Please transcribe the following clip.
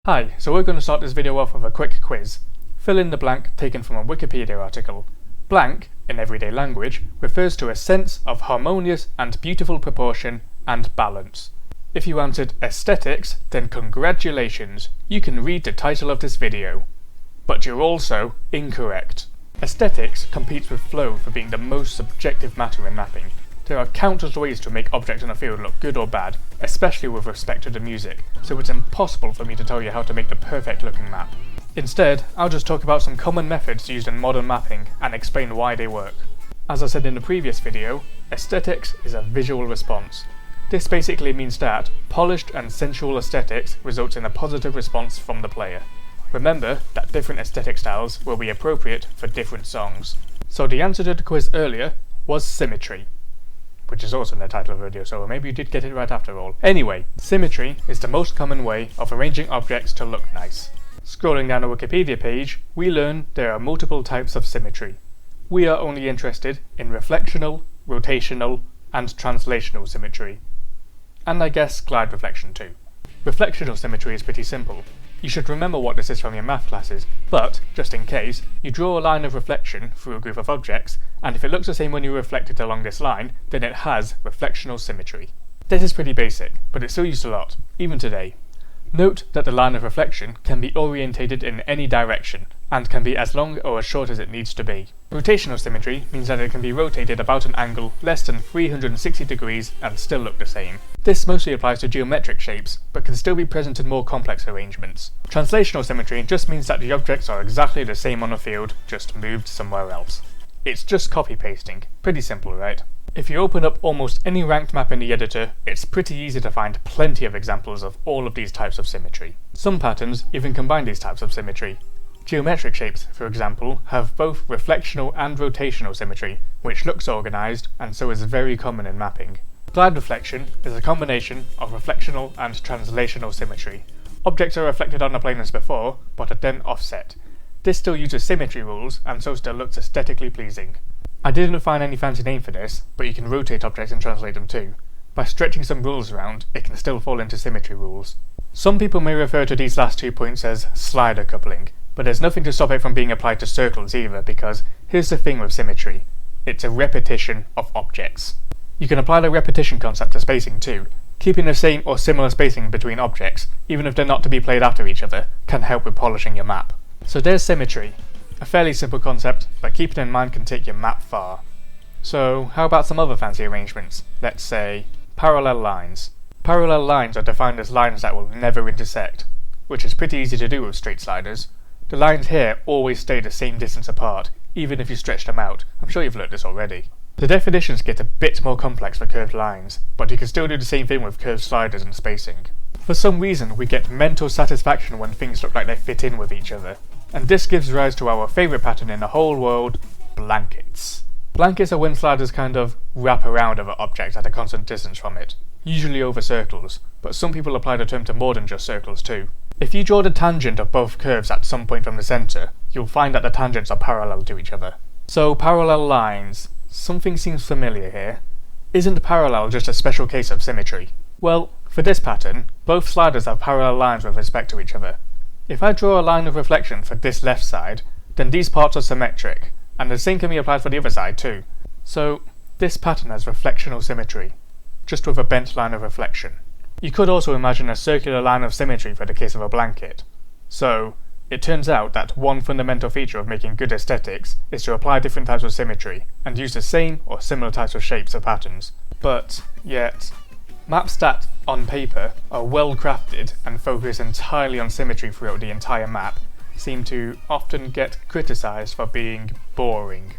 Hi, so we're going to start this video off with a quick quiz. Fill in the blank taken from a Wikipedia article. Blank, in everyday language, refers to a sense of harmonious and beautiful proportion and balance. If you answered aesthetics, then congratulations, you can read the title of this video. But you're also incorrect. Aesthetics competes with flow for being the most subjective matter in mapping. There are countless ways to make objects in a field look good or bad, especially with respect to the music, so it's impossible for me to tell you how to make the perfect looking map. Instead, I'll just talk about some common methods used in modern mapping and explain why they work. As I said in the previous video, aesthetics is a visual response. This basically means that polished and sensual aesthetics results in a positive response from the player. Remember that different aesthetic styles will be appropriate for different songs. So the answer to the quiz earlier was symmetry, which is also in the title of the video, so maybe you did get it right after all. Anyway, symmetry is the most common way of arranging objects to look nice. Scrolling down the Wikipedia page, we learn there are multiple types of symmetry. We are only interested in reflectional, rotational, and translational symmetry. And I guess glide reflection too. Reflectional symmetry is pretty simple. You should remember what this is from your math classes, but, just in case, you draw a line of reflection through a group of objects, and if it looks the same when you reflect it along this line, then it has reflectional symmetry. This is pretty basic, but it's still used a lot, even today. Note that the line of reflection can be orientated in any direction, and can be as long or as short as it needs to be. Rotational symmetry means that it can be rotated about an angle less than 360 degrees and still look the same. This mostly applies to geometric shapes, but can still be present in more complex arrangements. Translational symmetry just means that the objects are exactly the same on a field, just moved somewhere else. It's just copy-pasting. Pretty simple, right? If you open up almost any ranked map in the editor, it's pretty easy to find plenty of examples of all of these types of symmetry. Some patterns even combine these types of symmetry. Geometric shapes, for example, have both reflectional and rotational symmetry, which looks organised and so is very common in mapping. Glide reflection is a combination of reflectional and translational symmetry. Objects are reflected on the plane as before, but are then offset. This still uses symmetry rules and so still looks aesthetically pleasing. I didn't find any fancy name for this, but you can rotate objects and translate them too. By stretching some rules around, it can still fall into symmetry rules. Some people may refer to these last 2 points as slider coupling, but there's nothing to stop it from being applied to circles either, because here's the thing with symmetry. It's a repetition of objects. You can apply the repetition concept to spacing too. Keeping the same or similar spacing between objects, even if they're not to be played after each other, can help with polishing your map. So there's symmetry. A fairly simple concept, but keeping it in mind can take your map far. So how about some other fancy arrangements? Let's say parallel lines. Parallel lines are defined as lines that will never intersect, which is pretty easy to do with straight sliders. The lines here always stay the same distance apart, even if you stretch them out. I'm sure you've learnt this already. The definitions get a bit more complex for curved lines, but you can still do the same thing with curved sliders and spacing. For some reason, we get mental satisfaction when things look like they fit in with each other. And this gives rise to our favourite pattern in the whole world, blankets. Blankets are when sliders kind of wrap around other objects at a constant distance from it, usually over circles, but some people apply the term to more than just circles too. If you draw the tangent of both curves at some point from the centre, you'll find that the tangents are parallel to each other. So parallel lines. Something seems familiar here. Isn't parallel just a special case of symmetry? Well, for this pattern, both sliders have parallel lines with respect to each other. If I draw a line of reflection for this left side, then these parts are symmetric, and the same can be applied for the other side too. So this pattern has reflectional symmetry, just with a bent line of reflection. You could also imagine a circular line of symmetry for the case of a blanket. So it turns out that one fundamental feature of making good aesthetics is to apply different types of symmetry and use the same or similar types of shapes or patterns. But yet, maps that, on paper, are well crafted and focus entirely on symmetry throughout the entire map seem to often get criticised for being boring.